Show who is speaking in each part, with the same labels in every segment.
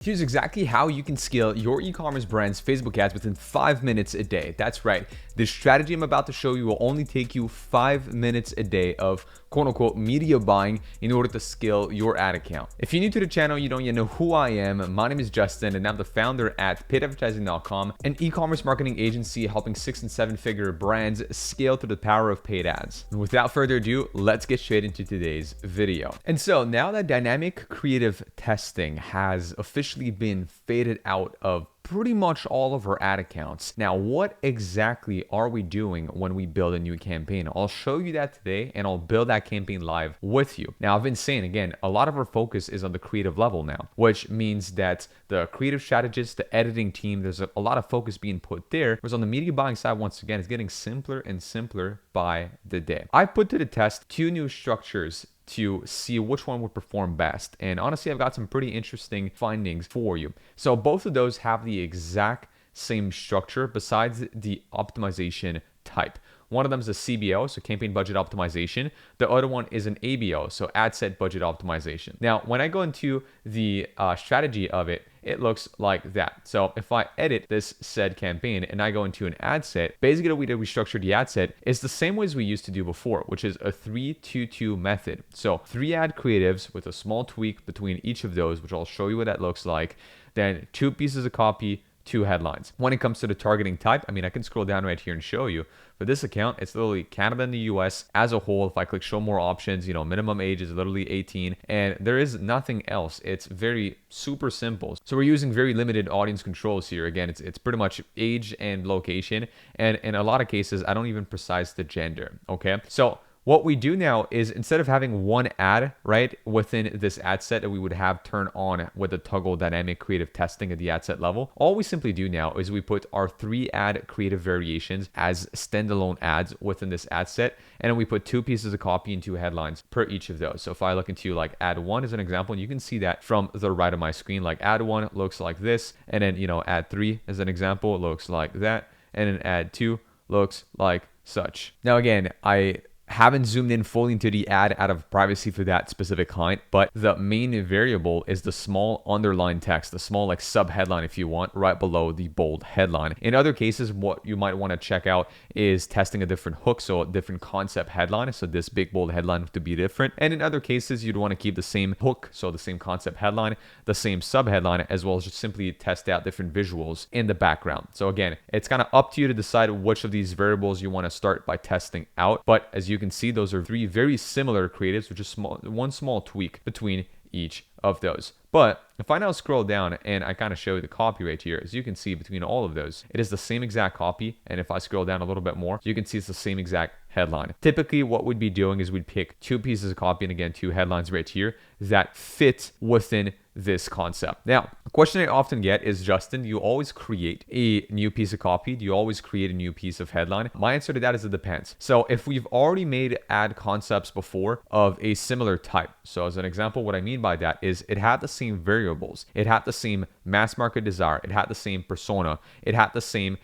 Speaker 1: Here's exactly how you can scale your e-commerce brand's Facebook ads within 5 minutes a day. That's right. This strategy I'm about to show you will only take you 5 minutes a day of quote unquote media buying in order to scale your ad account. If you're new to the channel, you don't yet know who I am. My name is Justin and I'm the founder at paidadvertising.com, an e-commerce marketing agency helping 6- and 7-figure brands scale through the power of paid ads. And without further ado, let's get straight into today's video. And so now that dynamic creative testing has officially been faded out of pretty much all of our ad accounts. Now, what exactly are we doing when we build a new campaign? I'll show you that today and I'll build that campaign live with you. Now, I've been saying again, a lot of our focus is on the creative level now, which means that the creative strategist, the editing team, there's a lot of focus being put there. Whereas on the media buying side, once again, it's getting simpler and simpler by the day. I put to the test 2 new structures to see which one would perform best. And honestly, I've got some pretty interesting findings for you. So both of those have the exact same structure besides the optimization type. One of them is a CBO, so campaign budget optimization. The other one is an ABO, so ad set budget optimization. Now, when I go into the strategy of it, it looks like that. So if I edit this said campaign and I go into an ad set, basically the way that we structure the ad set is the same way as we used to do before, which is a 3-2-2 method. So 3 ad creatives with a small tweak between each of those, which I'll show you what that looks like. Then 2 pieces of copy, 2 headlines. When it comes to the targeting type, I mean, I can scroll down right here and show you. For this account, it's literally Canada and the US as a whole. If I click show more options, minimum age is literally 18 and there is nothing else. It's very super simple. So we're using very limited audience controls here. Again, it's pretty much age and location. And in a lot of cases, I don't even precise the gender. Okay. So what we do now is instead of having one ad, right, within this ad set that we would have turn on with the toggle dynamic creative testing at the ad set level, all we simply do now is we put our 3 ad creative variations as standalone ads within this ad set. And then we put 2 pieces of copy and 2 headlines per each of those. So if I look into like ad 1 as an example, and you can see that from the right of my screen, like ad 1 looks like this. And then, ad 3 as an example, looks like that. And then ad 2 looks like such. Now, again, I haven't zoomed in fully into the ad out of privacy for that specific client, but the main variable is the small underline text, the small like sub headline if you want, right below the bold headline. In other cases, what you might want to check out is testing a different hook, so a different concept headline, so this big bold headline to be different. And in other cases, you'd want to keep the same hook, so the same concept headline, the same sub headline, as well as just simply test out different visuals in the background. So again, it's kind of up to you to decide which of these variables you want to start by testing out. But as you can see, those are 3 very similar creatives with just one small tweak between each of those. But if I now scroll down and I kind of show the copy right here, as you can see between all of those, it is the same exact copy. And if I scroll down a little bit more, you can see it's the same exact headline. Typically, what we'd be doing is we'd pick 2 pieces of copy and again, 2 headlines right here that fit within this concept. Now, a question I often get is, Justin, do you always create a new piece of copy? Do you always create a new piece of headline? My answer to that is it depends. So if we've already made ad concepts before of a similar type, so as an example, what I mean by that is it had the same variables. It had the same mass market desire. It had the same persona. It had the same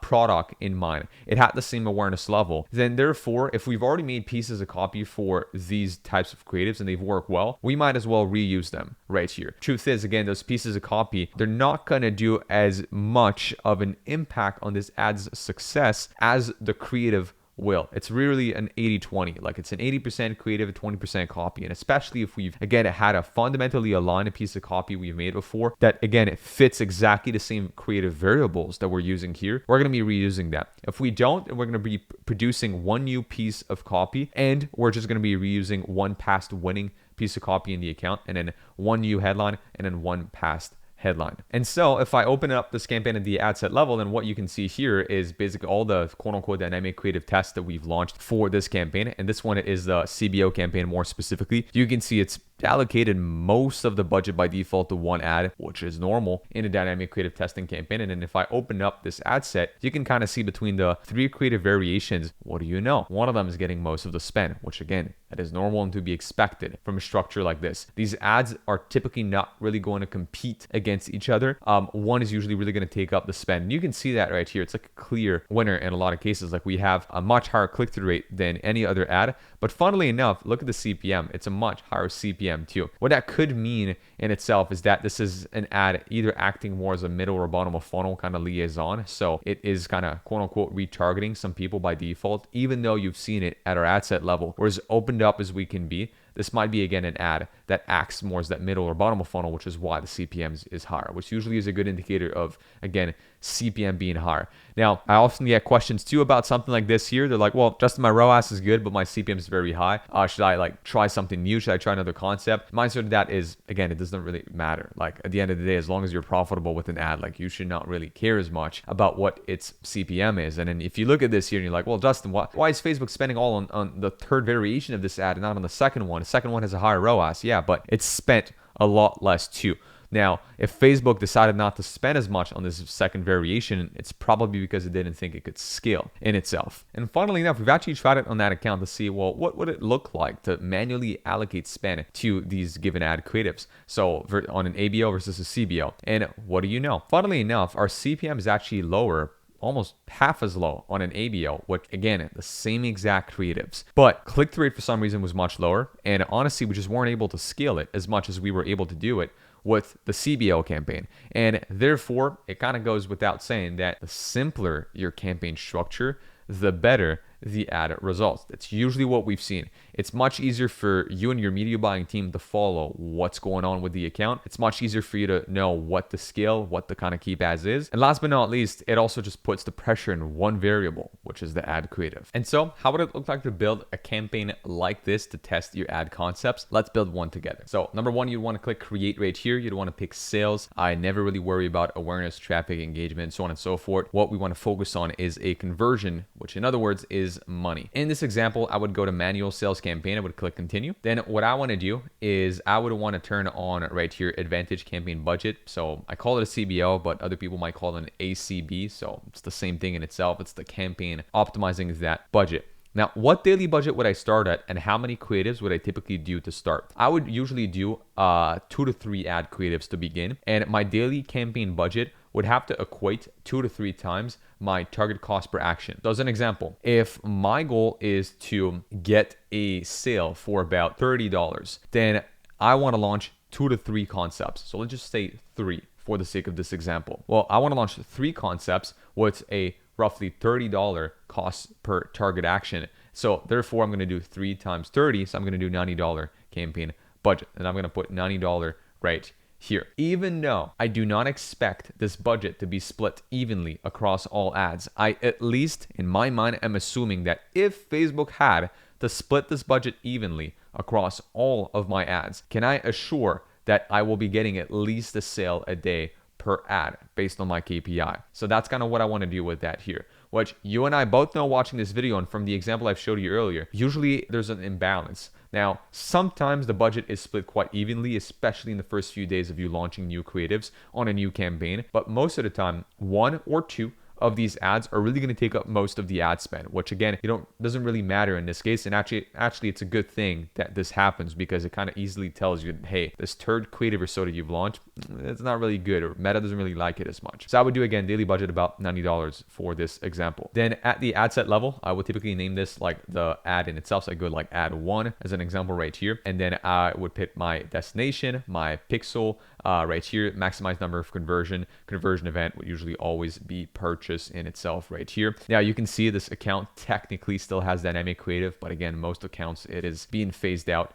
Speaker 1: product in mind. It had the same awareness level. Then therefore, if we've already made pieces of copy for these types of creatives and they've worked well, we might as well reuse them right here. Truth is, again, those pieces of copy, they're not going to do as much of an impact on this ad's success as the creative will. It's really an 80-20. Like it's an 80% creative, 20% copy. And especially if we've, again, had a fundamentally aligned piece of copy we've made before that, again, it fits exactly the same creative variables that we're using here, we're going to be reusing that. If we don't, we're going to be producing one new piece of copy and we're just going to be reusing one past winning piece of copy in the account and then one new headline and then one past headline. And so if I open up this campaign at the ad set level, then what you can see here is basically all the quote unquote dynamic creative tests that we've launched for this campaign. And this one is the CBO campaign more specifically. You can see it's allocated most of the budget by default to one ad, which is normal in a dynamic creative testing campaign. And then if I open up this ad set, you can kind of see between the 3 creative variations, what do you know? One of them is getting most of the spend, which again, that is normal and to be expected from a structure like this. These ads are typically not really going to compete against each other. One is usually really going to take up the spend. And you can see that right here. It's like a clear winner in a lot of cases. Like we have a much higher click-through rate than any other ad. But funnily enough, look at the CPM. It's a much higher CPM CPM too. What that could mean in itself is that this is an ad either acting more as a middle or bottom of funnel kind of liaison. So it is kind of quote unquote retargeting some people by default, even though you've seen it at our ad set level. We're as opened up as we can be. This might be, again, an ad that acts more as that middle or bottom of funnel, which is why the CPM is higher, which usually is a good indicator of, again, CPM being higher. Now, I often get questions too about something like this here. They're like, well, Justin, my ROAS is good, but my CPM is very high. Should I like try something new? Should I try another concept? My answer to that is, again, it doesn't really matter. Like at the end of the day, as long as you're profitable with an ad, like you should not really care as much about what its CPM is. And then if you look at this here and you're like, well, Justin, why is Facebook spending all on the third variation of this ad and not on the second one? The second one has a higher ROAS. Yeah, but it's spent a lot less too. Now, if Facebook decided not to spend as much on this second variation, it's probably because it didn't think it could scale in itself. And funnily enough, we've actually tried it on that account to see, well, what would it look like to manually allocate spend to these given ad creatives? So on an ABO versus a CBO. And what do you know? Funnily enough, our CPM is actually lower, almost half as low on an ABO, which again, the same exact creatives. But click-through rate for some reason was much lower. And honestly, we just weren't able to scale it as much as we were able to do it with the CBO campaign. And therefore, it kind of goes without saying that the simpler your campaign structure, the better the ad results. That's usually what we've seen. It's much easier for you and your media buying team to follow what's going on with the account. It's much easier for you to know what to scale, what to kind of keep as is. And last but not least, it also just puts the pressure in one variable, which is the ad creative. And so how would it look like to build a campaign like this to test your ad concepts? Let's build one together. So number one, you'd want to click create right here. You'd want to pick sales. I never really worry about awareness, traffic, engagement, so on and so forth. What we want to focus on is a conversion, which in other words is money. In this example, I would go to manual sales campaign. I would click continue. Then what I want to do is I would want to turn on right here advantage campaign budget. So I call it a CBO, but other people might call it an ACB. So it's the same thing in itself. It's the campaign optimizing that budget. Now, what daily budget would I start at and how many creatives would I typically do to start? I would usually do 2 to 3 ad creatives to begin, and my daily campaign budget would have to equate 2 to 3 times my target cost per action. So as an example, if my goal is to get a sale for about $30, then I want to launch 2 to 3 concepts. So let's just say 3 for the sake of this example. Well, I want to launch 3 concepts with a roughly $30 cost per target action. So therefore, I'm going to do 3 times 30. So I'm going to do $90 campaign budget. And I'm going to put $90 right here. Even though I do not expect this budget to be split evenly across all ads, I at least in my mind am assuming that if Facebook had to split this budget evenly across all of my ads, can I assure that I will be getting at least a sale a day per ad based on my KPI? So that's kind of what I want to do with that here, which you and I both know watching this video, and from the example I've showed you earlier, usually there's an imbalance. Now, sometimes the budget is split quite evenly, especially in the first few days of you launching new creatives on a new campaign, but most of the time, 1 or 2 of these ads are really going to take up most of the ad spend, which again, doesn't really matter in this case. And actually it's a good thing that this happens because it kind of easily tells you, hey, this third creative or so that you've launched, it's not really good, or Meta doesn't really like it as much. So I would do, again, daily budget about $90 for this example. Then at the ad set level, I would typically name this like the ad in itself. So I go like ad 1 as an example right here. And then I would pick my destination, my pixel right here, maximize number of conversion event would usually always be purchase in itself right here. Now you can see this account technically still has dynamic creative, but again, most accounts it is being phased out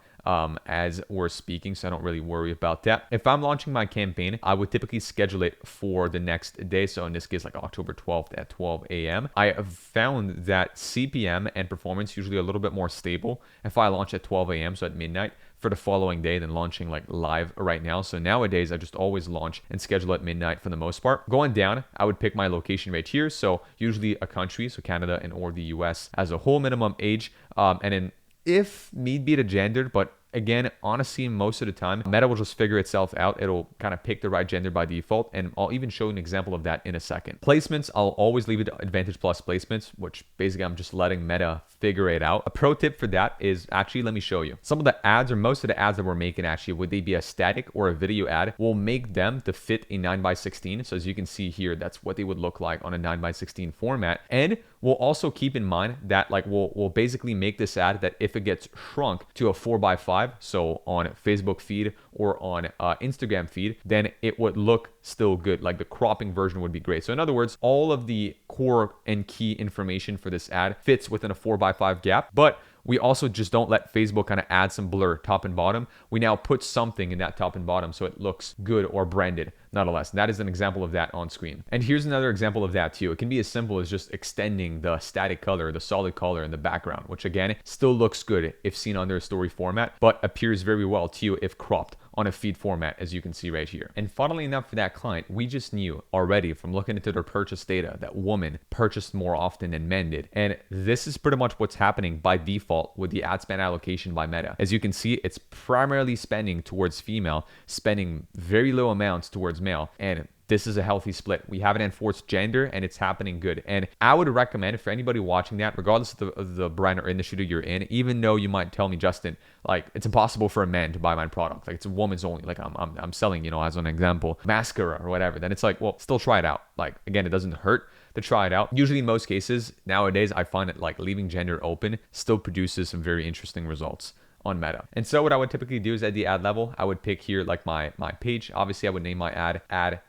Speaker 1: as we're speaking, so I don't really worry about that. If I'm launching my campaign, I would typically schedule it for the next day. So in this case, like October 12th at 12 a.m. I have found that CPM and performance usually a little bit more stable if I launch at 12 a.m., so at midnight, for the following day than launching like live right now. So nowadays I just always launch and schedule at midnight for the most part. Going down, I would pick my location right here. So usually a country, so Canada and or the US as a whole, minimum age, and then if need be to gender, but again, honestly, most of the time, Meta will just figure itself out. It'll kind of pick the right gender by default, and I'll even show an example of that in a second. Placements, I'll always leave it to Advantage Plus placements, which basically I'm just letting Meta figure it out. A pro tip for that is actually, let me show you. Some of the ads, or most of the ads that we're making actually, would they be a static or a video ad, we'll make them to fit a 9:16. So as you can see here, that's what they would look like on a 9:16 format. And We'll also keep in mind that like we'll basically make this ad that if it gets shrunk to a 4x5, so on Facebook feed or on Instagram feed, then it would look still good. Like the cropping version would be great. So in other words, all of the core and key information for this ad fits within a 4x5 gap, but we also just don't let Facebook kind of add some blur top and bottom. We now put something in that top and bottom so it looks good or branded nonetheless. And that is an example of that on screen. And here's another example of that too. It can be as simple as just extending the static color, the solid color in the background, which again, still looks good if seen under a story format, but appears very well to you if cropped on a feed format, as you can see right here. And funnily enough, for that client, we just knew already from looking into their purchase data that women purchased more often than men did. And this is pretty much what's happening by default with the ad spend allocation by Meta. As you can see, it's primarily spending towards female, spending very low amounts towards male, and this is a healthy split. We haven't enforced gender and it's happening good. And I would recommend for anybody watching that, regardless of the brand or industry that you're in, even though you might tell me, Justin, like it's impossible for a man to buy my product. Like it's a woman's only, like I'm selling, as an example, mascara or whatever. Then it's like, well, still try it out. Like again, it doesn't hurt to try it out. Usually in most cases nowadays, I find that like leaving gender open still produces some very interesting results on Meta. And so what I would typically do is at the ad level, I would pick here like my page. Obviously I would name my ad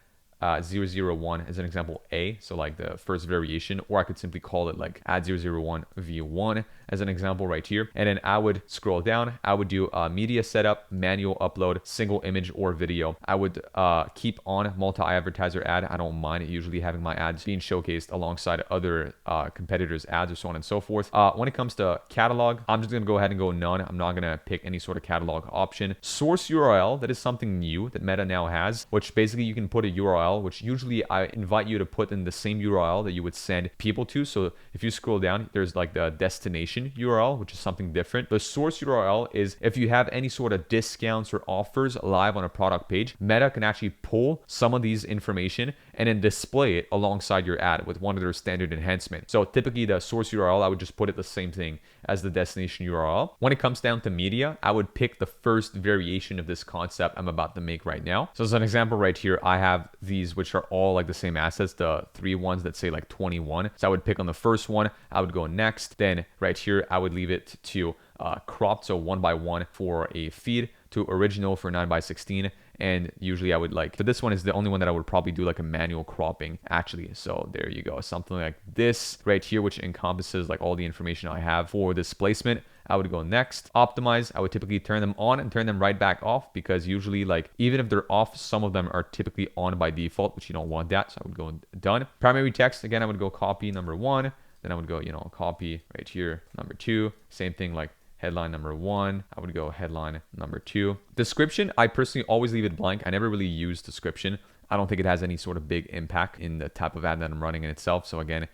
Speaker 1: 001 as an example A, so like the first variation, or I could simply call it like ad 001 v1 as an example right here. And then I would scroll down, I would do media setup, manual upload, single image or video. I would keep on multi-advertiser ad. I don't mind usually having my ads being showcased alongside other competitors' ads or so on and so forth. When it comes to catalog, I'm just gonna go ahead and go none. I'm not gonna pick any sort of catalog option. Source URL, that is something new that Meta now has, which basically you can put a URL, which usually I invite you to put in the same URL that you would send people to. So if you scroll down, there's like the destination URL, which is something different. The source URL is if you have any sort of discounts or offers live on a product page, Meta can actually pull some of these information and then display it alongside your ad with one of their standard enhancements. So typically the source URL, I would just put it the same thing as the destination URL. When it comes down to media, I would pick the first variation of this concept I'm about to make right now. So as an example right here, I have these which are all like the same assets, the 3 ones that say like 21. So I would pick on the first one, I would go next. Then right here, I would leave it to cropped, so 1x1 for a feed, to original for 9x16. And usually I would like, but this one is the only one that I would probably do like a manual cropping actually. So there you go, something like this right here, which encompasses like all the information I have for this placement. I would go next. Optimize, I would typically turn them on and turn them right back off, because usually like even if they're off, some of them are typically on by default, which you don't want that. So I would go done. Primary text, again, I would go copy number 1. Then I would go, copy right here, number 2. Same thing like headline number 1, I would go headline number 2. Description, I personally always leave it blank. I never really use description. I don't think it has any sort of big impact in the type of ad that I'm running in itself. So again,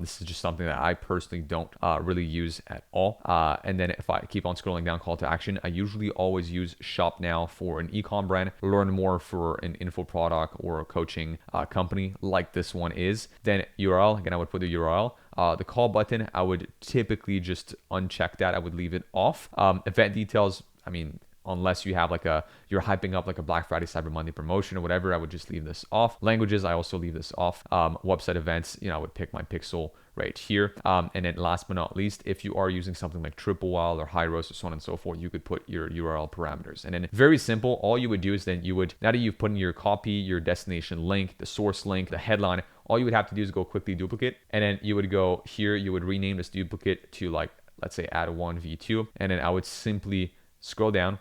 Speaker 1: this is just something that I personally don't really use at all. And then if I keep on scrolling down, call to action, I usually always use shop now for an e-com brand, learn more for an info product or a coaching company like this one is. Then URL, again, I would put the URL. The call button, I would typically just uncheck that. I would leave it off. Event details, I mean, unless you have like you're hyping up like a Black Friday, Cyber Monday promotion or whatever, I would just leave this off. Languages, I also leave this off. Website events, I would pick my pixel right here. And then last but not least, if you are using something like Triple Wile or High Roast or so on and so forth, you could put your URL parameters. And then very simple, all you would do is then you would, now that you've put in your copy, your destination link, the source link, the headline, all you would have to do is go quickly duplicate. And then you would go here, you would rename this duplicate to like, let's say add 1 v2. And then I would simply scroll down,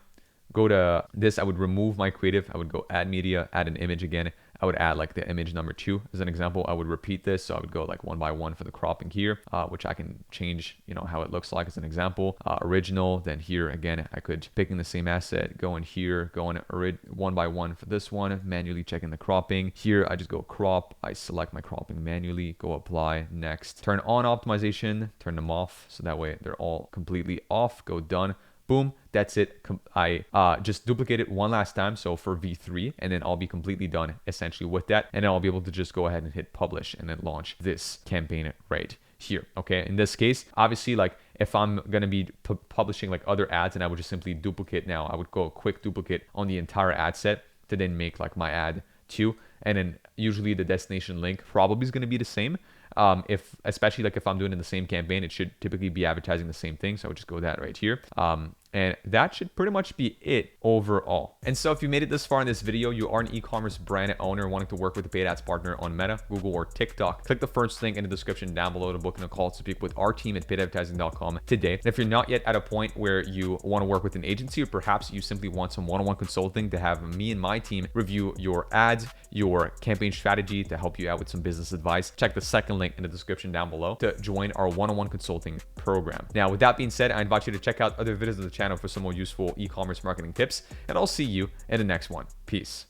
Speaker 1: go to this, I would remove my creative, I would go add media, add an image again. I would add like the image number 2 as an example. I would repeat this. So I would go like 1x1 for the cropping here, which I can change, how it looks like as an example. Original, then here again, I could pick in the same asset, go in here, go in 1x1 for this one, manually checking the cropping. Here, I just go crop, I select my cropping manually, go apply, next. Turn on optimization, turn them off. So that way they're all completely off, go done. Boom, that's it. I just duplicate it one last time, so for V3, and then I'll be completely done essentially with that. And then I'll be able to just go ahead and hit publish and then launch this campaign right here. Okay, in this case, obviously, like if I'm gonna be publishing like other ads, and I would just simply duplicate now, I would go quick duplicate on the entire ad set to then make like my ad 2. And then usually the destination link probably is going to be the same. If especially like if I'm doing in the same campaign, it should typically be advertising the same thing. So I would just go that right here. And that should pretty much be it overall. And so if you made it this far in this video, you are an e-commerce brand owner wanting to work with a paid ads partner on Meta, Google, or TikTok, click the first link in the description down below to book in a call to speak with our team at paidadvertising.com today. And if you're not yet at a point where you want to work with an agency, or perhaps you simply want some one-on-one consulting to have me and my team review your ads, your campaign strategy to help you out with some business advice, check the second link in the description down below to join our one-on-one consulting program. Now, with that being said, I invite you to check out other videos of the channel for some more useful e-commerce marketing tips, and I'll see you in the next one. Peace.